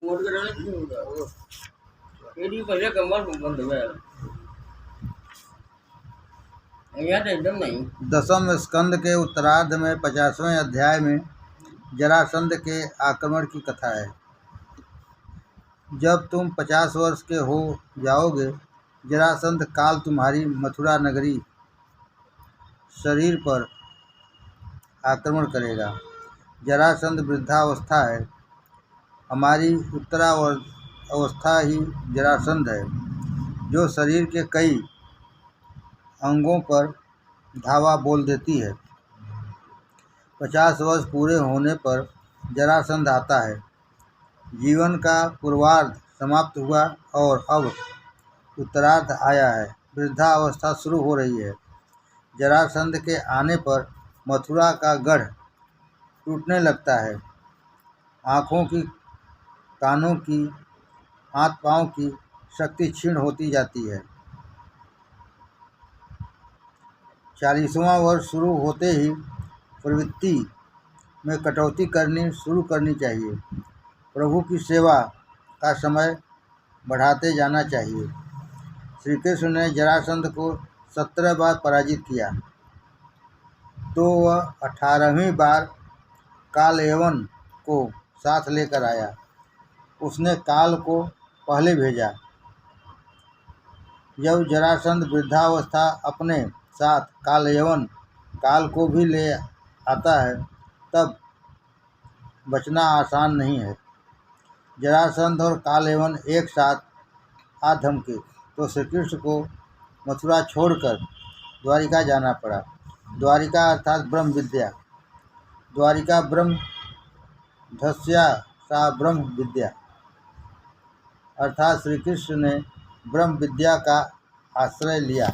मोड़ के रहने क्यों होगा वो पेड़ी पहले कमर बंद हो गया यहाँ तो एकदम नहीं। दसम स्कंद के उत्तरार्ध में 50वें अध्याय में जरासंध के आक्रमण की कथा है। जब तुम 50 वर्ष के हो जाओगे, जरासंध काल तुम्हारी मथुरा नगरी शरीर पर आक्रमण करेगा। जरासंध वृद्धावस्था है। हमारी उत्तरावस्था ही जरासंध है, जो शरीर के कई अंगों पर धावा बोल देती है। 50 वर्ष पूरे होने पर जरासंध आता है। जीवन का पूर्वार्ध समाप्त हुआ और अब उत्तरार्ध आया है। वृद्धावस्था शुरू हो रही है। जरासंध के आने पर मथुरा का गढ़ टूटने लगता है। आँखों की, कानों की, हाथ पांव की शक्ति क्षीण होती जाती है। 40वां वर्ष शुरू होते ही प्रवृत्ति में कटौती करनी शुरू करनी चाहिए। प्रभु की सेवा का समय बढ़ाते जाना चाहिए। श्री कृष्ण ने जरासंध को 17 बार पराजित किया, तो वह 18वीं बार कालयवन को साथ लेकर आया। उसने काल को पहले भेजा। जब जरासंध वृद्धावस्था अपने साथ कालयवन काल को भी ले आता है, तब बचना आसान नहीं है। जरासंध और कालयवन एक साथ आ धमके तो श्री कृष्ण को मथुरा छोड़कर द्वारिका जाना पड़ा। द्वारिका अर्थात ब्रह्म विद्या। द्वारिका ब्रह्म धस्या सा ब्रह्म विद्या, अर्थात श्री कृष्ण ने ब्रह्म विद्या का आश्रय लिया।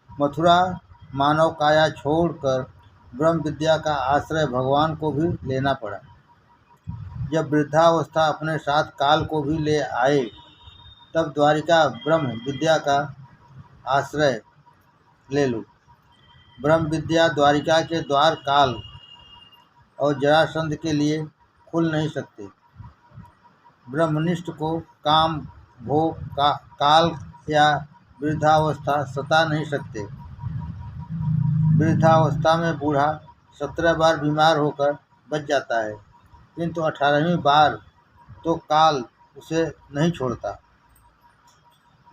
मथुरा मानव काया छोड़कर ब्रह्म विद्या का आश्रय भगवान को भी लेना पड़ा। जब वृद्धावस्था अपने साथ काल को भी ले आए, तब द्वारिका ब्रह्म विद्या का आश्रय ले लो। ब्रह्म विद्या द्वारिका के द्वार काल और जरासंध के लिए खुल नहीं सकते। ब्रह्मनिष्ठ को काम, भोग, काल या वृद्धावस्था सता नहीं सकते। वृद्धावस्था में बूढ़ा 17 बार बीमार होकर बच जाता है, किंतु 18वीं बार तो काल उसे नहीं छोड़ता।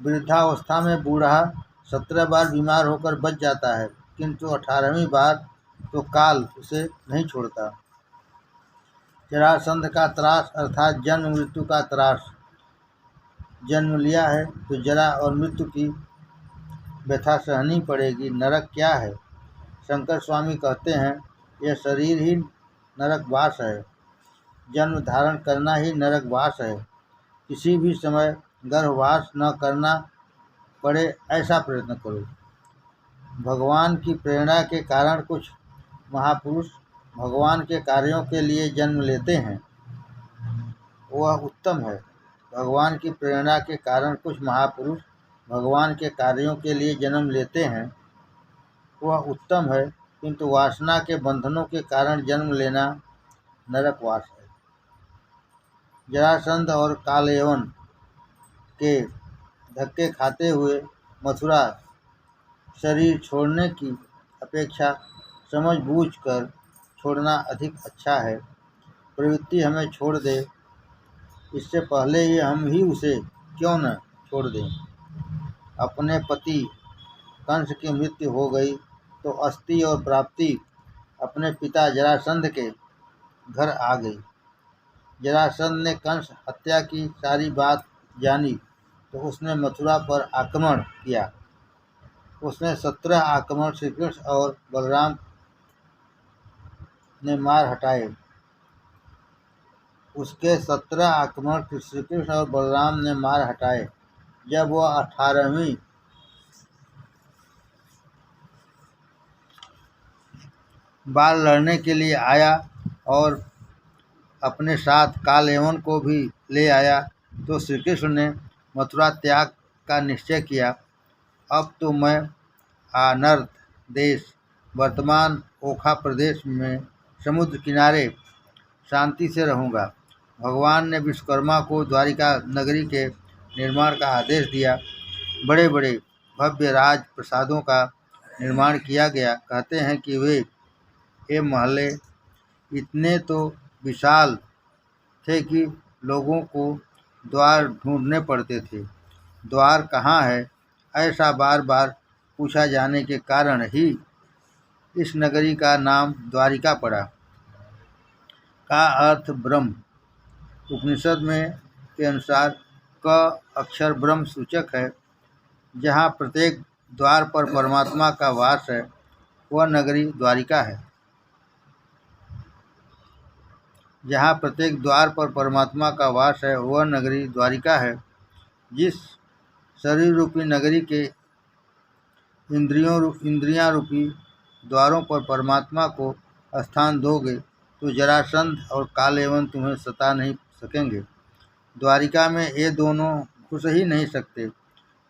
वृद्धावस्था में बूढ़ा 17 बार बीमार होकर बच जाता है, किंतु 18वीं बार तो काल उसे नहीं छोड़ता। जरासंध का त्रास अर्थात जन्म मृत्यु का त्रास। जन्म लिया है तो जरा और मृत्यु की व्यथा सहनी पड़ेगी। नरक क्या है? शंकर स्वामी कहते हैं, यह शरीर ही नरकवास है। जन्म धारण करना ही नरकवास है। किसी भी समय गर्भवास न करना पड़े, ऐसा प्रयत्न करो। भगवान की प्रेरणा के कारण कुछ महापुरुष भगवान के कार्यों के लिए जन्म लेते हैं, वह उत्तम है। भगवान की प्रेरणा के कारण कुछ महापुरुष भगवान के कार्यों के लिए जन्म लेते हैं, वह उत्तम है, किंतु वासना के बंधनों के कारण जन्म लेना नरकवास है। जरासंध और कालयवन के धक्के खाते हुए मथुरा शरीर छोड़ने की अपेक्षा समझ बूझ कर छोड़ना अधिक अच्छा है। प्रवृत्ति हमें छोड़ दे, इससे पहले ही हम ही उसे क्यों न छोड़ दें। अपने पति कंस की मृत्यु हो गई तो अस्थि और प्राप्ति अपने पिता जरासंध के घर आ गई। जरासंध ने कंस हत्या की सारी बात जानी तो उसने मथुरा पर आक्रमण किया। उसने 17 आक्रमण श्री कृष्ण और बलराम ने मार हटाए। उसके 17 आक्रमण श्री कृष्ण और बलराम ने मार हटाए। जब वह 18वीं बार लड़ने के लिए आया और अपने साथ कालयवन को भी ले आया, तो श्री कृष्ण ने मथुरा त्याग का निश्चय किया। अब तो मैं आनर्त देश, वर्तमान ओखा प्रदेश में समुद्र किनारे शांति से रहूँगा। भगवान ने विश्वकर्मा को द्वारिका नगरी के निर्माण का आदेश दिया। बड़े बड़े भव्य राज प्रसादों का निर्माण किया गया। कहते हैं कि ये महले इतने तो विशाल थे कि लोगों को द्वार ढूंढने पड़ते थे। द्वार कहाँ है, ऐसा बार बार पूछा जाने के कारण ही इस नगरी का नाम द्वारिका पड़ा। का अर्थ ब्रह्म। उपनिषद में के अनुसार क अक्षर ब्रह्म सूचक है। जहाँ प्रत्येक द्वार पर परमात्मा का वास है, वह नगरी द्वारिका है। जहाँ प्रत्येक द्वार पर परमात्मा का वास है, वह नगरी द्वारिका है। जिस शरीर रूपी नगरी के इंद्रियां रूपी द्वारों पर परमात्मा को स्थान दोगे तो जरासंध और कालेवन तुम्हें सता नहीं सकेंगे। द्वारिका में ये दोनों घुस ही नहीं सकते।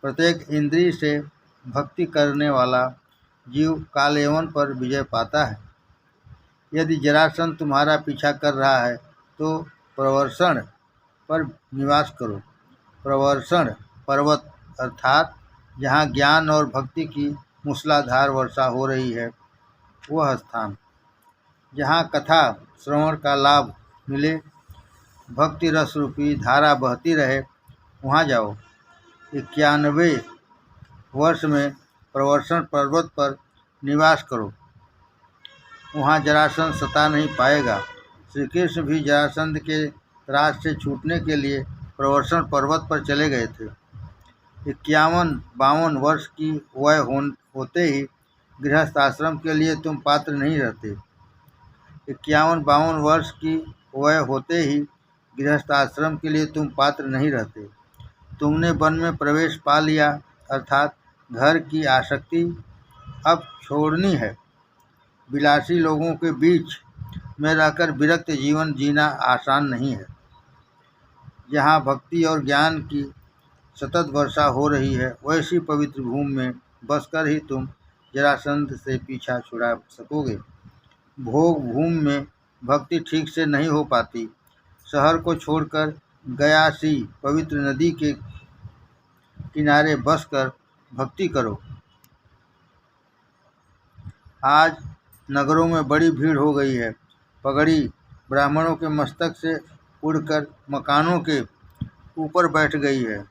प्रत्येक इंद्रिय से भक्ति करने वाला जीव कालेवन पर विजय पाता है। यदि जरासंध तुम्हारा पीछा कर रहा है तो प्रवर्षण पर निवास करो। प्रवर्षण पर्वत अर्थात जहाँ ज्ञान और भक्ति की मूसलाधार वर्षा हो रही है, वह स्थान। जहाँ कथा श्रवण का लाभ मिले, भक्ति रस रूपी धारा बहती रहे, वहाँ जाओ। 91 वर्ष में प्रवर्षण पर्वत पर निवास करो। वहाँ जरासंध सता नहीं पाएगा। श्री कृष्ण भी जरासंध के त्रास से छूटने के लिए प्रवर्षण पर्वत पर चले गए थे। 51-52 वर्ष की वय होते ही गृहस्थ आश्रम के लिए तुम पात्र नहीं रहते। 51-52 वर्ष की वय होते ही गृहस्थ आश्रम के लिए तुम पात्र नहीं रहते। तुमने वन में प्रवेश पा लिया, अर्थात घर की आसक्ति अब छोड़नी है। विलासी लोगों के बीच में रहकर विरक्त जीवन जीना आसान नहीं है। जहाँ भक्ति और ज्ञान की सतत वर्षा हो रही है, वैसी पवित्र भूमि में बसकर ही तुम जरासंध से पीछा छुड़ा सकोगे। भोग भूमि में भक्ति ठीक से नहीं हो पाती। शहर को छोड़कर गया सी पवित्र नदी के किनारे बसकर भक्ति करो। आज नगरों में बड़ी भीड़ हो गई है। पगड़ी ब्राह्मणों के मस्तक से उड़कर मकानों के ऊपर बैठ गई है।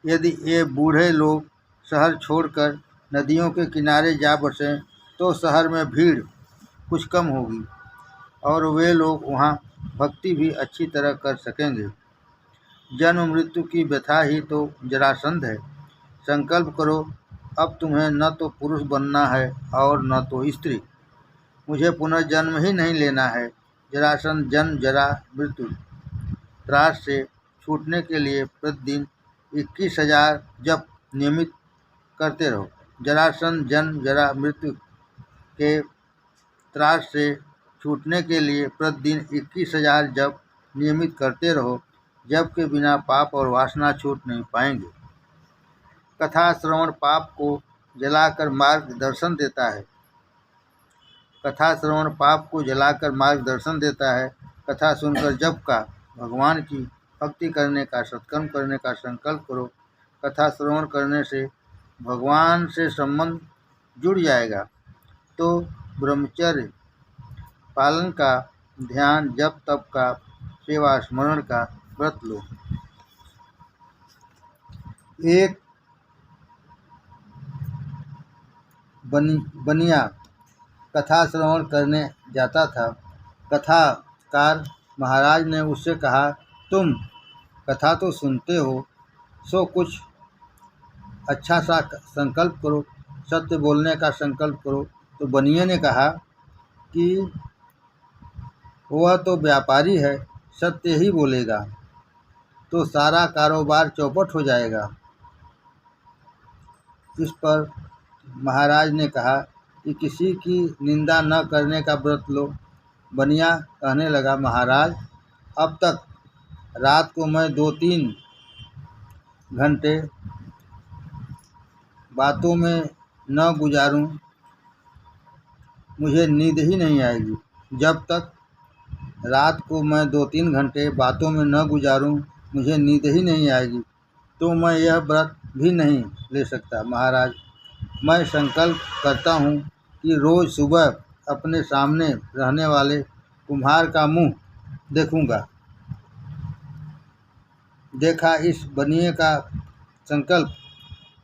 यदि ये बूढ़े लोग शहर छोड़कर नदियों के किनारे जा बसें तो शहर में भीड़ कुछ कम होगी और वे लोग वहाँ भक्ति भी अच्छी तरह कर सकेंगे। जन्म मृत्यु की व्यथा ही तो जरासंध है। संकल्प करो, अब तुम्हें न तो पुरुष बनना है और न तो स्त्री। मुझे पुनर्जन्म ही नहीं लेना है। जरासंध जन्म जरा मृत्यु त्रास से छूटने के लिए प्रतिदिन 21,000 जप नियमित करते रहो। जरासंध जन्म जरा मृत्यु के त्रास से छूटने के लिए प्रतिदिन 21,000 जप नियमित करते रहो। जप के बिना पाप और वासना छूट नहीं पाएंगे। कथा श्रवण पाप को जलाकर मार्गदर्शन देता है। कथा श्रवण पाप को जलाकर मार्गदर्शन देता है। कथा सुनकर जप का, भगवान की भक्ति करने का, सत्कर्म करने का संकल्प करो। कथा श्रवण करने से भगवान से संबंध जुड़ जाएगा। तो ब्रह्मचर्य पालन का, ध्यान जप तप का, सेवा स्मरण का व्रत लो। एक बनिया कथा श्रवण करने जाता था। कथाकार महाराज ने उससे कहा, तुम कथा तो सुनते हो, सो कुछ अच्छा सा संकल्प करो, सत्य बोलने का संकल्प करो। तो बनिए ने कहा कि वह तो व्यापारी है, सत्य ही बोलेगा तो सारा कारोबार चौपट हो जाएगा। इस पर महाराज ने कहा कि किसी की निंदा न करने का व्रत लो। बनिया कहने लगा, महाराज, अब तक रात को मैं 2-3 घंटे बातों में न गुजारूं, मुझे नींद ही नहीं आएगी जब तक रात को मैं 2-3 घंटे बातों में न गुजारूं, मुझे नींद ही नहीं आएगी, तो मैं यह व्रत भी नहीं ले सकता। महाराज, मैं संकल्प करता हूँ कि रोज़ सुबह अपने सामने रहने वाले कुम्हार का मुँह देखूँगा। देखा इस बनिए का संकल्प,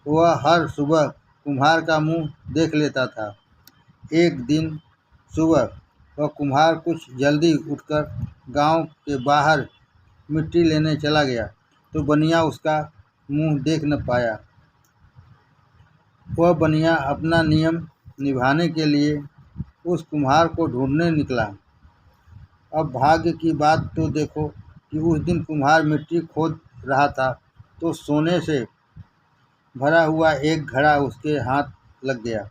वह हर सुबह कुम्हार का मुँह देख लेता था। एक दिन सुबह वह कुम्हार कुछ जल्दी उठकर गांव के बाहर मिट्टी लेने चला गया, तो बनिया उसका मुँह देख न पाया। वह बनिया अपना नियम निभाने के लिए उस कुम्हार को ढूंढने निकला। अब भाग्य की बात तो देखो कि उस दिन कुम्हार मिट्टी खोद रहा था, तो सोने से भरा हुआ एक घड़ा उसके हाथ लग गया।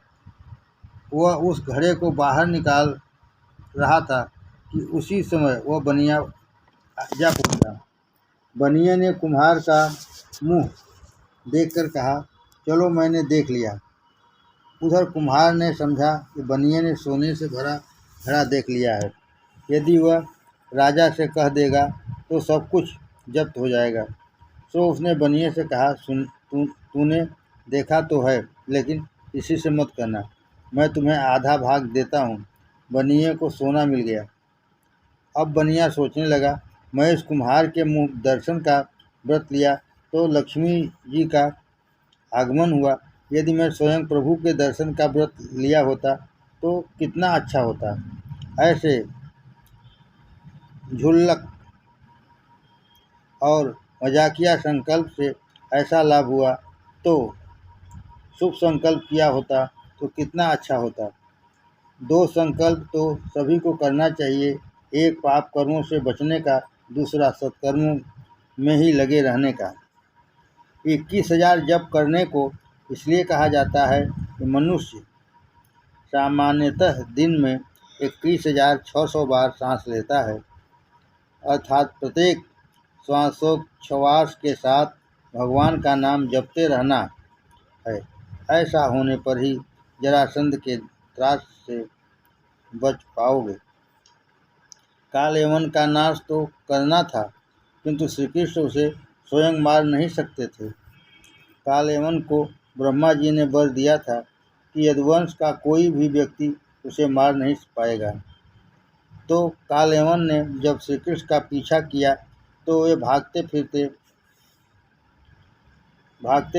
वह उस घड़े को बाहर निकाल रहा था कि उसी समय वह बनिया जा पहुंचा। बनिया ने कुम्हार का मुंह देखकर कहा, चलो मैंने देख लिया। उधर कुम्हार ने समझा कि बनिया ने सोने से भरा घड़ा देख लिया है। यदि वह राजा से कह देगा तो सब कुछ जब्त हो जाएगा। सो उसने बनिए से कहा, सुन, तूने देखा तो है, लेकिन किसी से मत कहना। मैं तुम्हें आधा भाग देता हूँ। बनिए को सोना मिल गया। अब बनिया सोचने लगा, मैं इस कुम्हार के मुँह दर्शन का व्रत लिया तो लक्ष्मी जी का आगमन हुआ। यदि मैं स्वयं प्रभु के दर्शन का व्रत लिया होता तो कितना अच्छा होता। ऐसे झुल्लक और मजाकिया संकल्प से ऐसा लाभ हुआ, तो शुभ संकल्प किया होता तो कितना अच्छा होता। 2 संकल्प तो सभी को करना चाहिए, एक पाप कर्मों से बचने का, दूसरा सत्कर्मों में ही लगे रहने का। 21,000 जप करने को इसलिए कहा जाता है कि मनुष्य सामान्यतः दिन में 21,600 बार सांस लेता है, अर्थात प्रत्येक श्वासोच्छ्वास के साथ भगवान का नाम जपते रहना है। ऐसा होने पर ही जरासंध के त्रास से बच पाओगे। कालयवन का नाश तो करना था, किंतु श्री कृष्ण उसे स्वयं मार नहीं सकते थे। कालयवन को ब्रह्मा जी ने वर दिया था कि यदुवंश का कोई भी व्यक्ति उसे मार नहीं पाएगा। तो कालयवन ने जब श्री कृष्ण का पीछा किया तो वे भागते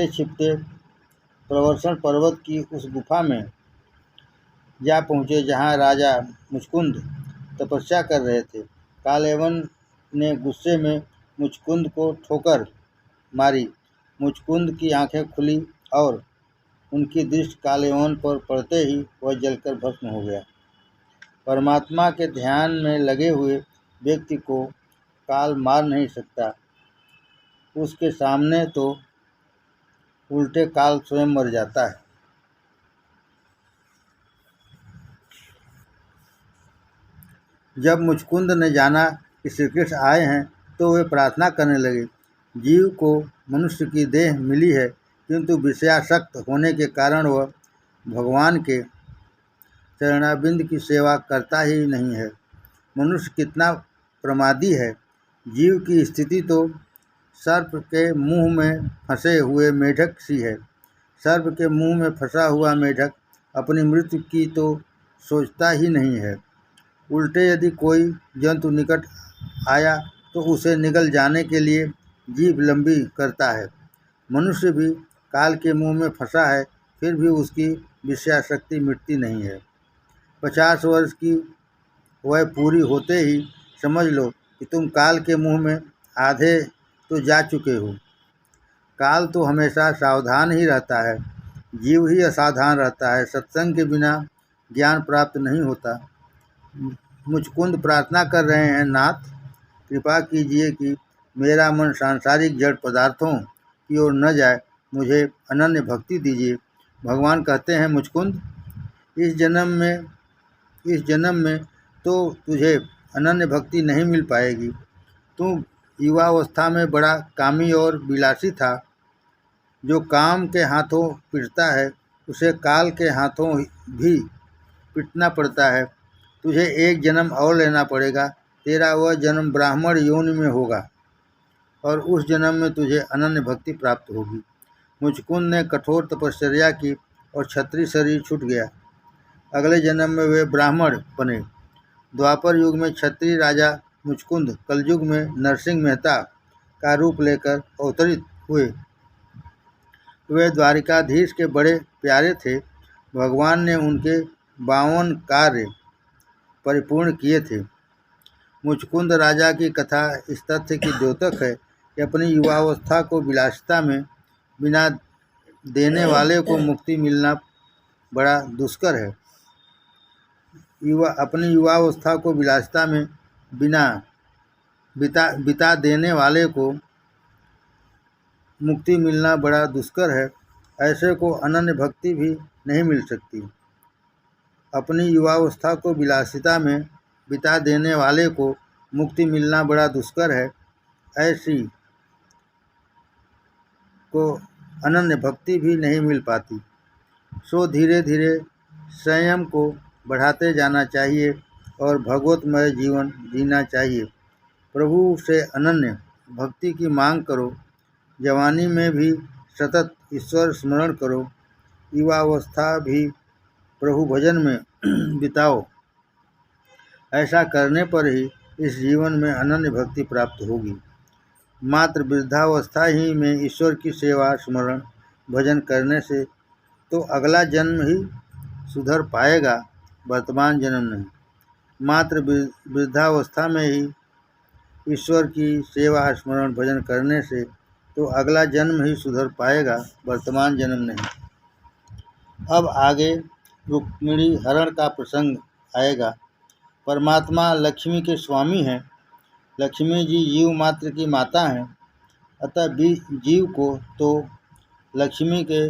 छिपते प्रवर्षण पर्वत की उस गुफा में जा पहुँचे जहाँ राजा मुचकुंद तपस्या कर रहे थे। कालयवन ने गुस्से में मुचकुंद को ठोकर मारी। मुचकुंद की आंखें खुली और उनकी दृष्टि कालयवन पर पड़ते ही वह जलकर भस्म हो गया। परमात्मा के ध्यान में लगे हुए व्यक्ति को काल मार नहीं सकता, उसके सामने तो उल्टे काल स्वयं मर जाता है। जब मुचकुंद ने जाना कि श्री कृष्ण आए हैं तो वे प्रार्थना करने लगे, जीव को मनुष्य की देह मिली है, किंतु विषयासक्त होने के कारण वह भगवान के चरणाबिंद की सेवा करता ही नहीं है। मनुष्य कितना प्रमादी है। जीव की स्थिति तो सर्प के मुंह में फंसे हुए मेढक सी है। सर्प के मुंह में फंसा हुआ मेढक अपनी मृत्यु की तो सोचता ही नहीं है। उल्टे यदि कोई जंतु निकट आया तो उसे निगल जाने के लिए जीभ लंबी करता है। मनुष्य भी काल के मुंह में फंसा है, फिर भी उसकी विषयाशक्ति मिटती नहीं है। 50 वर्ष की वह पूरी होते ही समझ लो कि तुम काल के मुंह में आधे तो जा चुके हो। काल तो हमेशा सावधान ही रहता है, जीव ही असावधान रहता है। सत्संग के बिना ज्ञान प्राप्त नहीं होता। मुचकुंद प्रार्थना कर रहे हैं, नाथ कृपा कीजिए कि मेरा मन सांसारिक जड़ पदार्थों की ओर न जाए, मुझे अनन्य भक्ति दीजिए। भगवान कहते हैं, मुचकुंद इस जन्म में तो तुझे अनन्य भक्ति नहीं मिल पाएगी। तू युवावस्था में बड़ा कामी और विलासी था। जो काम के हाथों पिटता है उसे काल के हाथों भी पिटना पड़ता है। तुझे एक जन्म और लेना पड़ेगा, तेरा वह जन्म ब्राह्मण योनि में होगा और उस जन्म में तुझे अनन्य भक्ति प्राप्त होगी। मुचकुंद ने कठोर तपश्चर्या की और क्षत्रिय शरीर छूट गया। अगले जन्म में वे ब्राह्मण बने। द्वापर युग में क्षत्रिय राजा मुचकुंद कलयुग में नरसिंह मेहता का रूप लेकर अवतरित हुए। वे द्वारिकाधीश के बड़े प्यारे थे। भगवान ने उनके 52 कार्य परिपूर्ण किए थे। मुचकुंद राजा की कथा इस तथ्य की द्योतक है कि अपनी युवावस्था को विलासिता में बिना देने वाले को मुक्ति मिलना बड़ा दुष्कर है। अपनी युवावस्था को विलासिता में बिता देने वाले को मुक्ति मिलना बड़ा दुष्कर है। ऐसे को अनन्य भक्ति भी नहीं मिल सकती। अपनी युवावस्था को विलासिता में बिता देने वाले को मुक्ति मिलना बड़ा दुष्कर है। ऐसी को अनन्य भक्ति भी नहीं मिल पाती। सो धीरे धीरे संयम को बढ़ाते जाना चाहिए और भगवतमय जीवन जीना चाहिए। प्रभु से अनन्य भक्ति की मांग करो। जवानी में भी सतत ईश्वर स्मरण करो। युवावस्था भी प्रभु भजन में बिताओ। ऐसा करने पर ही इस जीवन में अनन्य भक्ति प्राप्त होगी। मात्र वृद्धावस्था ही में ईश्वर की सेवा स्मरण भजन करने से तो अगला जन्म ही सुधर पाएगा, वर्तमान जन्म नहीं। मात्र वृद्धावस्था में ही ईश्वर की सेवा स्मरण भजन करने से तो अगला जन्म ही सुधर पाएगा, वर्तमान जन्म नहीं। अब आगे रुक्मिणी हरण का प्रसंग आएगा। परमात्मा लक्ष्मी के स्वामी हैं। लक्ष्मी जी जीव मात्र की माता हैं। अतः जीव को तो लक्ष्मी के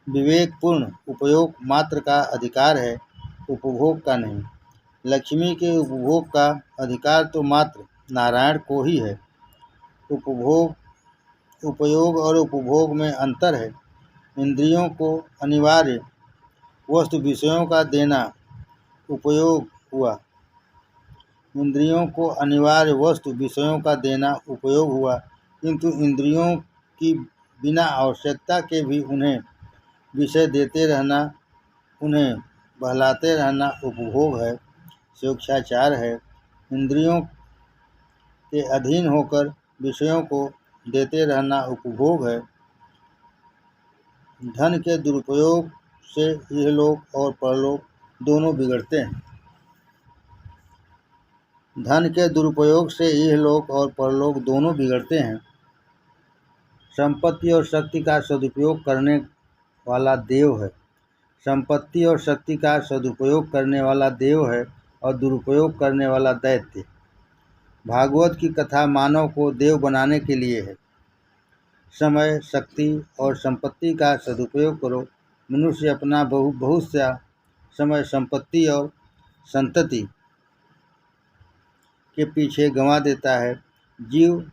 विवेकपूर्ण उपयोग मात्र का अधिकार है, उपभोग का नहीं। लक्ष्मी के उपभोग का अधिकार तो मात्र नारायण को ही है। उपयोग और उपभोग में अंतर है। इंद्रियों को अनिवार्य वस्तु विषयों का देना उपयोग हुआ। इंद्रियों को अनिवार्य वस्तु विषयों का देना उपयोग हुआ, किंतु इंद्रियों की बिना आवश्यकता के भी उन्हें विषय देते रहना, उन्हें बहलाते रहना उपभोग है, स्वेच्छाचार है। इंद्रियों के अधीन होकर विषयों को देते रहना उपभोग है। धन के दुरुपयोग से इहलोक और परलोक दोनों बिगड़ते हैं। धन के दुरुपयोग से इहलोक और परलोक दोनों बिगड़ते हैं। संपत्ति और शक्ति का सदुपयोग करने वाला देव है। संपत्ति और शक्ति का सदुपयोग करने वाला देव है और दुरुपयोग करने वाला दैत्य। भागवत की कथा मानव को देव बनाने के लिए है। समय, शक्ति और संपत्ति का सदुपयोग करो। मनुष्य अपना बहुत सा समय संपत्ति और संतति के पीछे गंवा देता है। जीव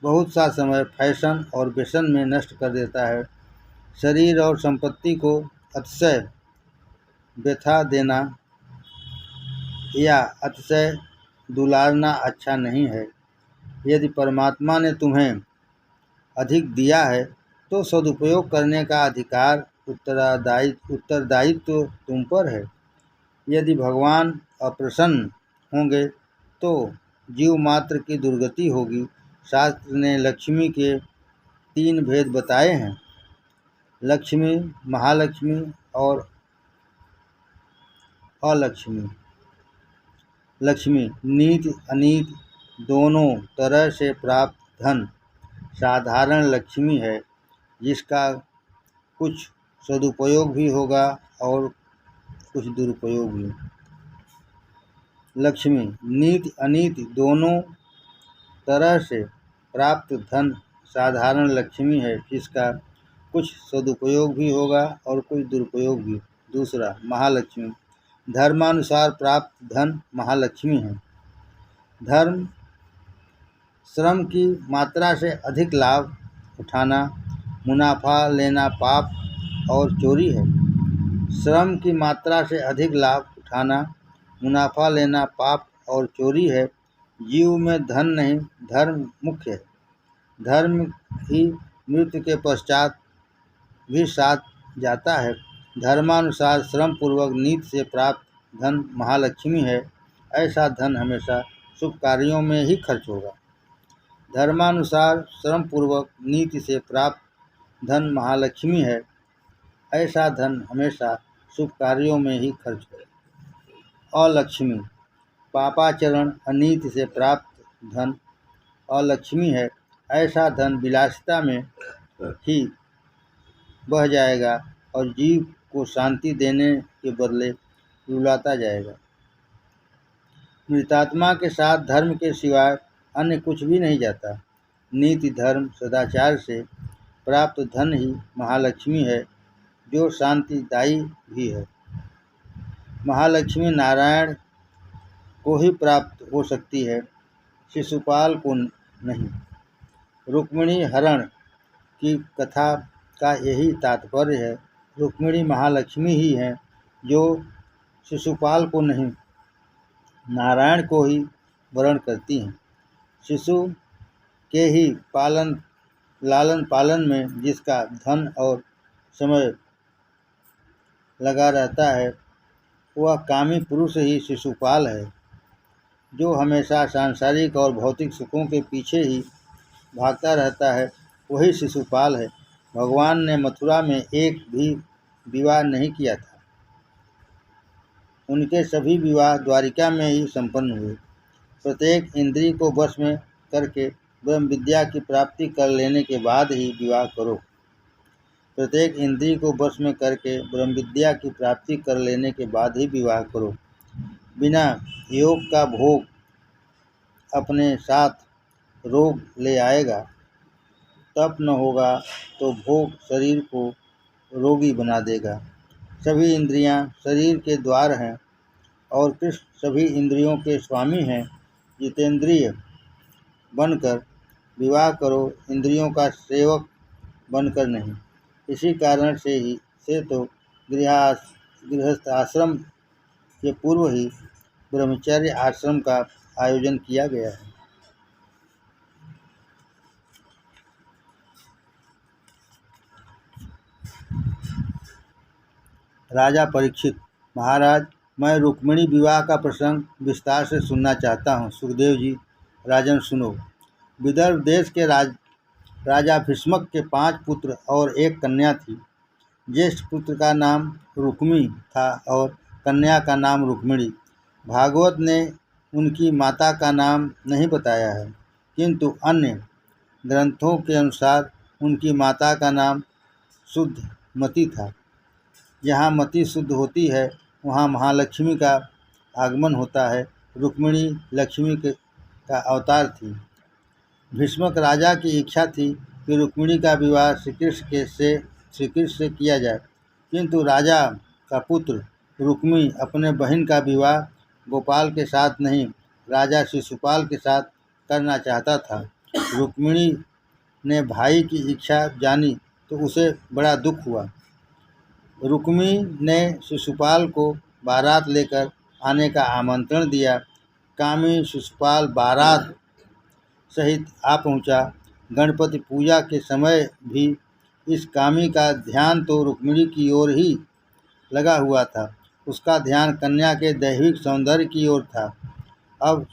बहुत सा समय फैशन और व्यसन में नष्ट कर देता है। शरीर और संपत्ति को अतिशय व्यथा देना या अतिशय दुलारना अच्छा नहीं है। यदि परमात्मा ने तुम्हें अधिक दिया है तो सदुपयोग करने का अधिकार, उत्तरदायित्व तुम पर है। यदि भगवान अप्रसन्न होंगे तो जीव मात्र की दुर्गति होगी। शास्त्र ने लक्ष्मी के 3 भेद बताए हैं: लक्ष्मी, महालक्ष्मी और अलक्ष्मी। लक्ष्मी नीति अनीति दोनों तरह से प्राप्त धन साधारण लक्ष्मी है, जिसका कुछ सदुपयोग भी होगा और कुछ दुरुपयोग भी। लक्ष्मी नीति अनीति दोनों तरह से प्राप्त धन साधारण लक्ष्मी है, जिसका कुछ सदुपयोग भी होगा और कुछ दुरुपयोग भी। दूसरा, महालक्ष्मी धर्मानुसार प्राप्त धन महालक्ष्मी है। धर्म श्रम की मात्रा से अधिक लाभ उठाना, मुनाफा लेना पाप और चोरी है। श्रम की मात्रा से अधिक लाभ उठाना, मुनाफा लेना पाप और चोरी है। जीव में धन नहीं, धर्म मुख्य है। धर्म ही मृत्यु के पश्चात भी साथ जाता है। धर्मानुसार श्रम पूर्वक नीति से प्राप्त धन महालक्ष्मी है। ऐसा धन हमेशा शुभ कार्यों में ही खर्च होगा। धर्मानुसार श्रम पूर्वक नीति से प्राप्त धन महालक्ष्मी है। ऐसा धन हमेशा शुभ कार्यों में ही खर्च होगा। अलक्ष्मी पापाचरण अनीति से प्राप्त धन अलक्ष्मी है। ऐसा धन विलासिता में ही बह जाएगा और जीव को शांति देने के बदले रुलाता जाएगा। मृतात्मा के साथ धर्म के सिवाय अन्य कुछ भी नहीं जाता। नीति धर्म सदाचार से प्राप्त धन ही महालक्ष्मी है, जो शांतिदायी भी है। महालक्ष्मी नारायण को ही प्राप्त हो सकती है, शिशुपाल को नहीं। रुक्मिणी हरण की कथा का यही तात्पर्य है। रुक्मिणी महालक्ष्मी ही है, जो शिशुपाल को नहीं, नारायण को ही वरण करती हैं। शिशु के ही लालन पालन में जिसका धन और समय लगा रहता है, वह कामी पुरुष ही शिशुपाल है। जो हमेशा सांसारिक और भौतिक सुखों के पीछे ही भागता रहता है, वही शिशुपाल है। भगवान ने मथुरा में एक भी विवाह नहीं किया था। उनके सभी विवाह द्वारिका में ही संपन्न हुए। प्रत्येक इंद्रिय को वश में करके ब्रह्म विद्या की प्राप्ति कर लेने के बाद ही विवाह करो। प्रत्येक इंद्रिय को वश में करके ब्रह्म विद्या की प्राप्ति कर लेने के बाद ही विवाह करो। बिना योग का भोग अपने साथ रोग ले आएगा। तप न होगा तो भोग शरीर को रोगी बना देगा। सभी इंद्रियां शरीर के द्वार हैं और कृष्ण सभी इंद्रियों के स्वामी हैं। जितेंद्रिय बनकर विवाह करो, इंद्रियों का सेवक बनकर नहीं। इसी कारण से तो गृहस्थ आश्रम के पूर्व ही ब्रह्मचर्य आश्रम का आयोजन किया गया है। राजा परीक्षित, महाराज, मैं रुक्मिणी विवाह का प्रसंग विस्तार से सुनना चाहता हूँ। सुखदेव जी, राजन सुनो। विदर्भ देश के राजा भीष्मक के 5 पुत्र और 1 कन्या थी। ज्येष्ठ पुत्र का नाम रुक्मी था और कन्या का नाम रुक्मिणी। भागवत ने उनकी माता का नाम नहीं बताया है, किंतु अन्य ग्रंथों के अनुसार उनकी माता का नाम शुद्ध मति था। जहाँ मति शुद्ध होती है, वहाँ महालक्ष्मी का आगमन होता है। रुक्मिणी लक्ष्मी का अवतार थी। भीष्मक राजा की इच्छा थी कि रुक्मिणी का विवाह श्री कृष्ण से किया जाए, किंतु राजा का पुत्र रुक्मी अपने बहन का विवाह गोपाल के साथ नहीं, राजा शिशुपाल के साथ करना चाहता था। रुक्मिणी ने भाई की इच्छा जानी तो उसे बड़ा दुख हुआ। रुक्मी ने शिशुपाल को बारात लेकर आने का आमंत्रण दिया। कामी शिशुपाल बारात सहित आ पहुंचा। गणपति पूजा के समय भी इस कामी का ध्यान तो रुक्मिणी की ओर ही लगा हुआ था। उसका ध्यान कन्या के दैविक सौंदर्य की ओर था। अब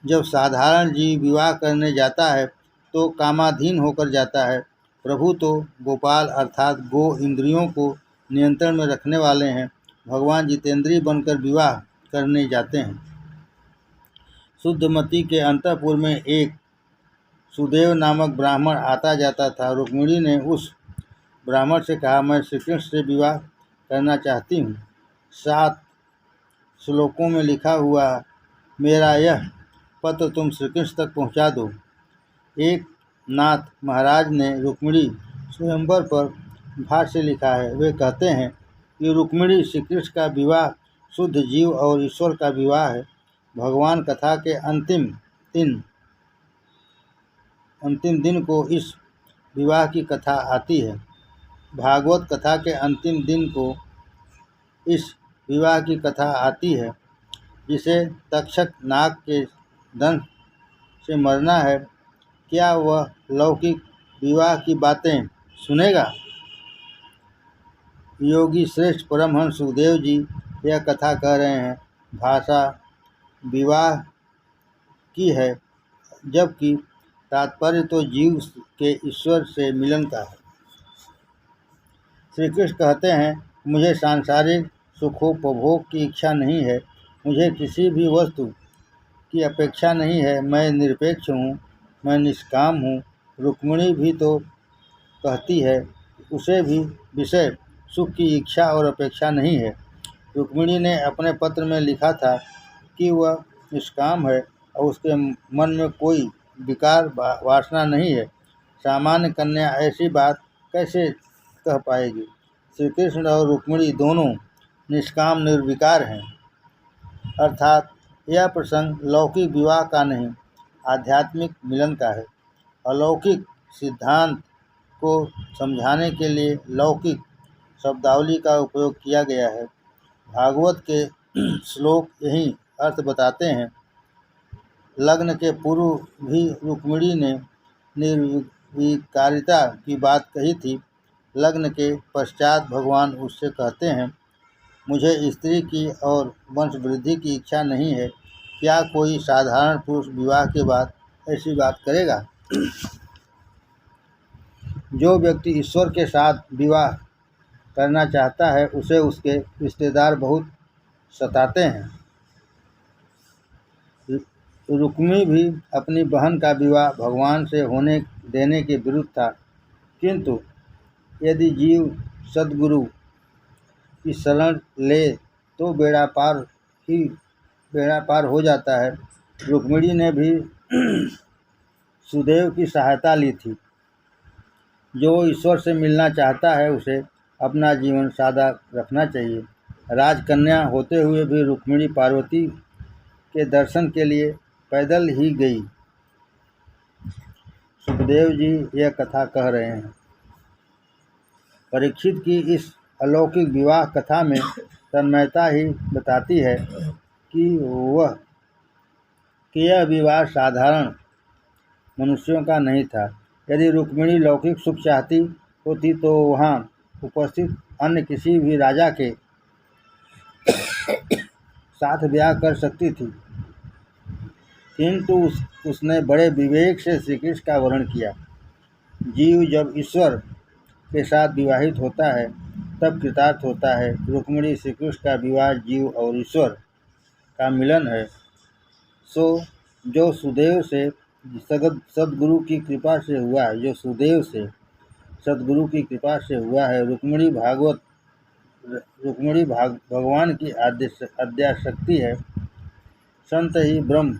जब साधारण जीव विवाह करने जाता है तो कामाधीन होकर जाता है। प्रभु तो गोपाल अर्थात गो इंद्रियों को नियंत्रण में रखने वाले हैं। भगवान जितेंद्रिय बनकर विवाह करने जाते हैं। शुद्धमती के अंतःपुर में एक सुदेव नामक ब्राह्मण आता जाता था। रुक्मिणी ने उस ब्राह्मण से कहा, मैं श्री कृष्ण से विवाह करना चाहती हूँ। 7 श्लोकों में लिखा हुआ मेरा यह पत्र तुम श्री कृष्ण तक पहुँचा दो। एक नाथ महाराज ने रुक्मिणी स्वयंवर पर भाष्य लिखा है। वे कहते हैं कि रुक्मिणी श्री कृष्ण का विवाह शुद्ध जीव और ईश्वर का विवाह है। भगवान कथा के अंतिम दिन को इस विवाह की कथा आती है। भागवत कथा के अंतिम दिन को इस विवाह की कथा आती है। जिसे तक्षक नाग के दंश से मरना है, क्या वह लौकिक विवाह की बातें सुनेगा? योगी श्रेष्ठ परमहंस सुखदेव जी यह कथा कह रहे हैं। भाषा विवाह की है, जबकि तात्पर्य तो जीव के ईश्वर से मिलन का है। श्री कृष्ण कहते हैं, मुझे सांसारिक सुखोपभोग की इच्छा नहीं है, मुझे किसी भी वस्तु की अपेक्षा नहीं है, मैं निरपेक्ष हूँ, मैं निष्काम हूँ। रुक्मिणी भी तो कहती है, उसे भी विषय सुख की इच्छा और अपेक्षा नहीं है। रुक्मिणी ने अपने पत्र में लिखा था कि वह निष्काम है और उसके मन में कोई विकार वासना नहीं है। सामान्य कन्या ऐसी बात कैसे कह पाएगी? श्री कृष्ण और रुक्मिणी दोनों निष्काम निर्विकार हैं, अर्थात यह प्रसंग लौकिक विवाह का नहीं, आध्यात्मिक मिलन का है। अलौकिक सिद्धांत को समझाने के लिए लौकिक शब्दावली का उपयोग किया गया है। भागवत के श्लोक यही अर्थ बताते हैं। लग्न के पूर्व भी रुक्मिणी ने निर्विकारिता की बात कही थी। लग्न के पश्चात भगवान उससे कहते हैं, मुझे स्त्री की और वंश वृद्धि की इच्छा नहीं है। क्या कोई साधारण पुरुष विवाह के बाद ऐसी बात करेगा? जो व्यक्ति ईश्वर के साथ विवाह करना चाहता है, उसे उसके रिश्तेदार बहुत सताते हैं। रुक्मिणी भी अपनी बहन का विवाह भगवान से होने देने के विरुद्ध था, किंतु यदि जीव सद्गुरु की शरण ले तो बेड़ा पार हो जाता है। रुक्मिणी ने भी सुदेव की सहायता ली थी। जो ईश्वर से मिलना चाहता है, उसे अपना जीवन सादा रखना चाहिए। राजकन्या होते हुए भी रुक्मिणी पार्वती के दर्शन के लिए पैदल ही गई। सुखदेव जी यह कथा कह रहे हैं। परीक्षित की इस अलौकिक विवाह कथा में तन्मयता ही बताती है कि यह विवाह साधारण मनुष्यों का नहीं था। यदि रुक्मिणी लौकिक सुख चाहती होती तो वहाँ उपस्थित अन्य किसी भी राजा के साथ ब्याह कर सकती थी, किंतु उसने बड़े विवेक से श्री कृष्ण का वर्णन किया। जीव जब ईश्वर के साथ विवाहित होता है तब कृतार्थ होता है। रुक्मिणी श्री कृष्ण का विवाह जीव और ईश्वर का मिलन है। सो जो सुदेव से सद्गुरु की कृपा से हुआ है, रुक्मिणी भगवान की आद्याशक्ति है। संत ही ब्रह्म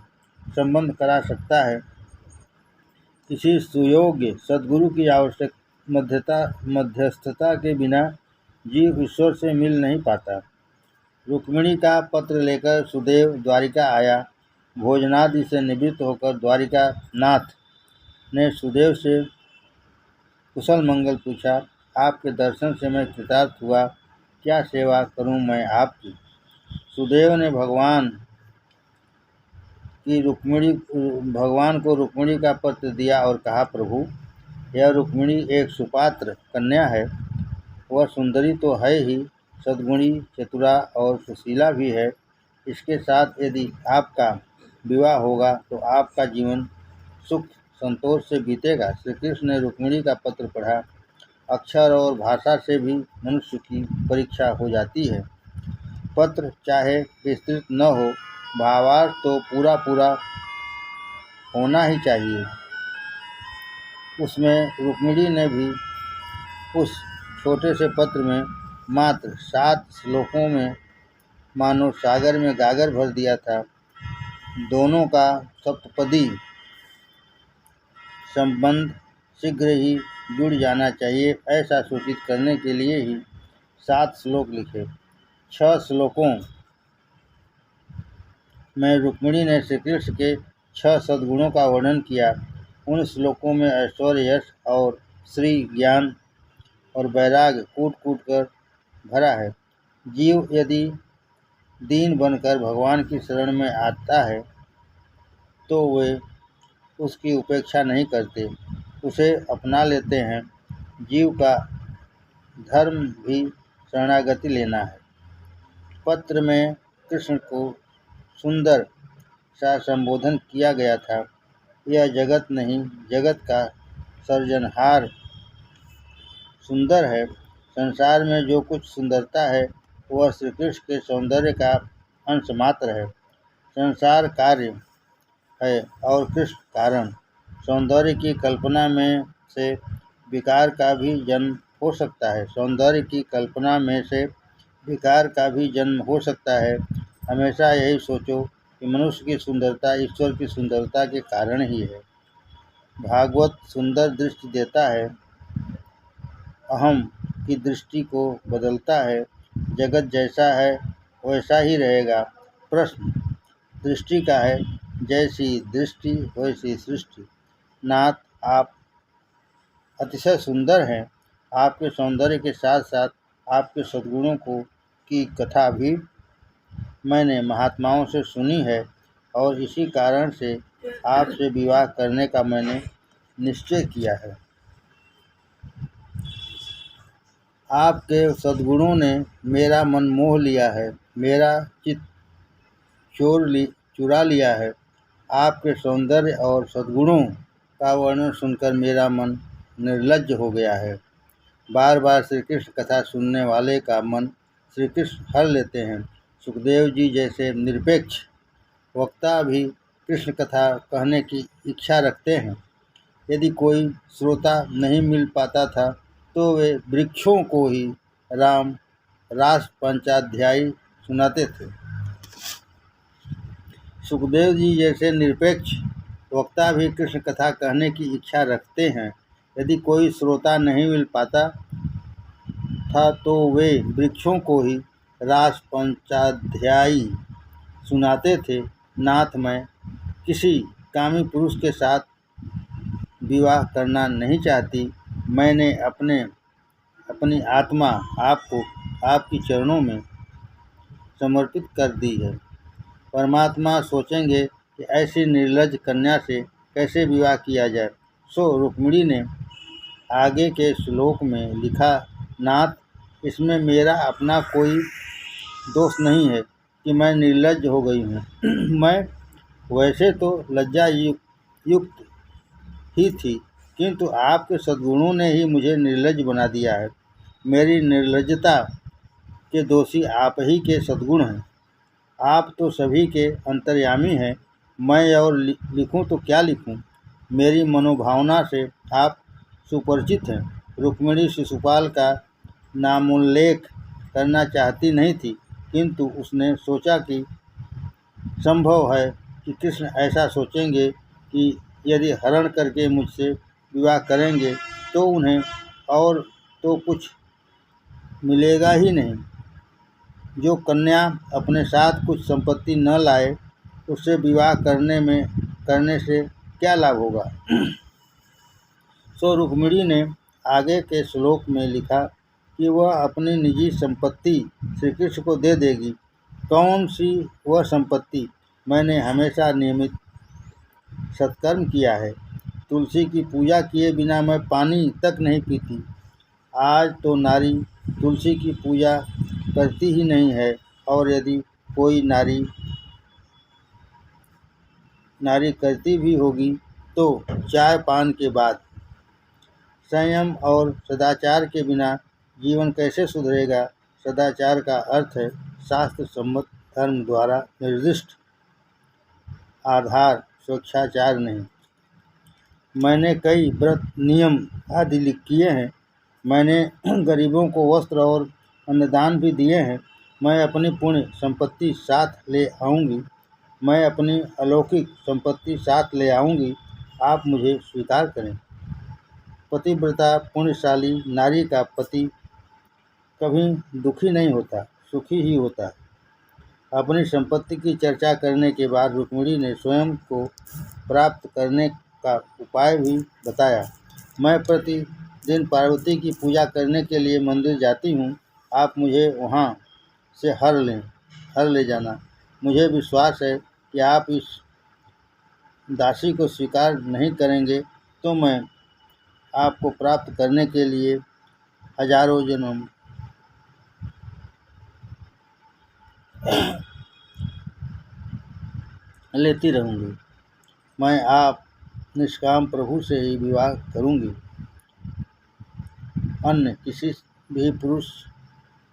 संबंध करा सकता है। किसी सुयोग्य सद्गुरु की आवश्यक मध्यस्थता के बिना जीव ईश्वर से मिल नहीं पाता। रुक्मिणी का पत्र लेकर सुदेव द्वारिका आया। भोजनादि से निवृत्त होकर द्वारिका नाथ ने सुदेव से कुशल मंगल पूछा। आपके दर्शन से मैं कृतार्थ हुआ, क्या सेवा करूं मैं आपकी? सुदेव ने भगवान को रुक्मिणी का पत्र दिया और कहा, प्रभु, यह रुक्मिणी एक सुपात्र कन्या है। वह सुंदरी तो है ही, सद्गुणी, चतुरा और सुशीला भी है। इसके साथ यदि आपका विवाह होगा तो आपका जीवन सुख संतोष से बीतेगा। श्री कृष्ण ने रुक्मिणी का पत्र पढ़ा। अक्षर और भाषा से भी मनुष्य की परीक्षा हो जाती है। पत्र चाहे विस्तृत न हो, भावार्थ तो पूरा होना ही चाहिए। उसमें रुक्मिणी ने भी उस छोटे से पत्र में मात्र 7 श्लोकों में मानो सागर में गागर भर दिया था। दोनों का सप्तपदी संबंध शीघ्र ही जुड़ जाना चाहिए, ऐसा सूचित करने के लिए ही 7 श्लोक लिखे। 6 श्लोकों में रुक्मिणी ने श्री कृष्ण के 6 सद्गुणों का वर्णन किया। उन श्लोकों में ऐश्वर्य, यश और श्री, ज्ञान और वैराग्य कूट कर भरा है। जीव यदि दीन बनकर भगवान की शरण में आता है तो वे उसकी उपेक्षा नहीं करते, उसे अपना लेते हैं। जीव का धर्म भी शरणागति लेना है। पत्र में कृष्ण को सुंदर सा संबोधन किया गया था। यह जगत नहीं, जगत का सृजनहार सुंदर है। संसार में जो कुछ सुंदरता है वह श्री कृष्ण के सौंदर्य का अंश मात्र है। संसार कार्य है और कृष्ण कारण। सौंदर्य की कल्पना में से विकार का भी जन्म हो सकता है। सौंदर्य की कल्पना में से विकार का भी जन्म हो सकता है। हमेशा यही सोचो कि मनुष्य की सुंदरता ईश्वर की सुंदरता के कारण ही है। भागवत सुंदर दृष्टि देता है, अहम की दृष्टि को बदलता है। जगत जैसा है वैसा ही रहेगा। प्रश्न दृष्टि का है, जैसी दृष्टि वैसी सृष्टि। नाथ, आप अतिशय सुंदर हैं। आपके सौंदर्य के साथ साथ आपके सद्गुणों की कथा भी मैंने महात्माओं से सुनी है और इसी कारण से आपसे विवाह करने का मैंने निश्चय किया है। आपके सद्गुणों ने मेरा मन मोह लिया है, मेरा चित्त चुरा लिया है। आपके सौंदर्य और सद्गुणों का वर्णन सुनकर मेरा मन निर्लज्ज हो गया है। बार बार श्री कृष्ण कथा सुनने वाले का मन श्री कृष्ण हर लेते हैं। सुखदेव जी जैसे निरपेक्ष वक्ता भी कृष्ण कथा कहने की इच्छा रखते हैं। यदि कोई श्रोता नहीं मिल पाता था तो वे वृक्षों को ही रास पंचाध्यायी सुनाते थे। सुखदेव जी जैसे निरपेक्ष वक्ता भी कृष्ण कथा कहने की इच्छा रखते हैं। यदि कोई श्रोता नहीं मिल पाता था तो वे वृक्षों को ही रास पंचाध्यायी सुनाते थे। नाथ, मैं किसी कामी पुरुष के साथ विवाह करना नहीं चाहती। मैंने अपनी आत्मा आपको आपकी चरणों में समर्पित कर दी है। परमात्मा सोचेंगे कि ऐसी निर्लज्ज कन्या से कैसे विवाह किया जाए। सो रुक्मिणी ने आगे के श्लोक में लिखा, नाथ, इसमें मेरा अपना कोई दोष नहीं है कि मैं निर्लज्ज हो गई हूँ। मैं वैसे तो लज्जा युक्त ही थी, किंतु आपके सद्गुणों ने ही मुझे निर्लज्ज बना दिया है। मेरी निर्लज्जता के दोषी आप ही के सद्गुण हैं। आप तो सभी के अंतर्यामी हैं। मैं और लिखूं तो क्या लिखूं? मेरी मनोभावना से आप सुपरिचित हैं। रुक्मिणी शिशुपाल का नामोल्लेख करना चाहती नहीं थी, किंतु उसने सोचा कि संभव है कि कृष्ण ऐसा सोचेंगे कि यदि हरण करके मुझसे विवाह करेंगे तो उन्हें और तो कुछ मिलेगा ही नहीं। जो कन्या अपने साथ कुछ संपत्ति न लाए उससे विवाह करने से क्या लाभ होगा। सो रुक्मिणी ने आगे के श्लोक में लिखा कि वह अपनी निजी संपत्ति श्री कृष्ण को दे देगी। कौन सी वह संपत्ति? मैंने हमेशा नियमित सत्कर्म किया है। तुलसी की पूजा किए बिना मैं पानी तक नहीं पीती। आज तो नारी तुलसी की पूजा करती ही नहीं है, और यदि कोई नारी करती भी होगी तो चाय पान के बाद। संयम और सदाचार के बिना जीवन कैसे सुधरेगा? सदाचार का अर्थ है शास्त्र सम्मत धर्म द्वारा निर्दिष्ट आधार, स्वेच्छाचार नहीं। मैंने कई व्रत नियम आदि किए हैं। मैंने गरीबों को वस्त्र और अन्नदान भी दिए हैं। मैं अपनी पुण्य संपत्ति साथ ले आऊँगी। मैं अपनी अलौकिक संपत्ति साथ ले आऊँगी। आप मुझे स्वीकार करें। पतिव्रता पुण्यशाली नारी का पति कभी दुखी नहीं होता, सुखी ही होता है। अपनी संपत्ति की चर्चा करने के बाद रुक्मिणी ने स्वयं को प्राप्त करने का उपाय भी बताया। मैं प्रतिदिन पार्वती की पूजा करने के लिए मंदिर जाती हूँ। आप मुझे वहाँ से हर लें। हर ले जाना। मुझे विश्वास है कि आप इस दासी को स्वीकार नहीं करेंगे तो मैं आपको प्राप्त करने के लिए हजारों जन्म लेती रहूँगी। मैं आप निष्काम प्रभु से ही विवाह करूँगी, अन्य किसी भी पुरुष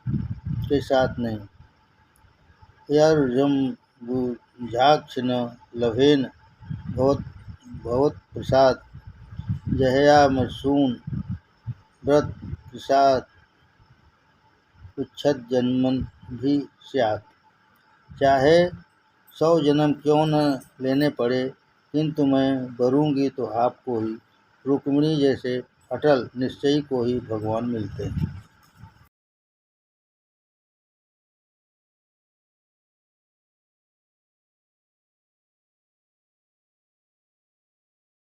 के साथ नहीं। यर्जम्बुजाक्ष न लभेन भवत्प्रसाद जहयामसून व्रत प्रसाद उच्छ्जन्मन भी स्यात्। चाहे 100 जन्म क्यों न लेने पड़े, किंतु मैं वरूँगी तो आपको ही। रुक्मिणी जैसे अटल निश्चयी को ही भगवान मिलते हैं।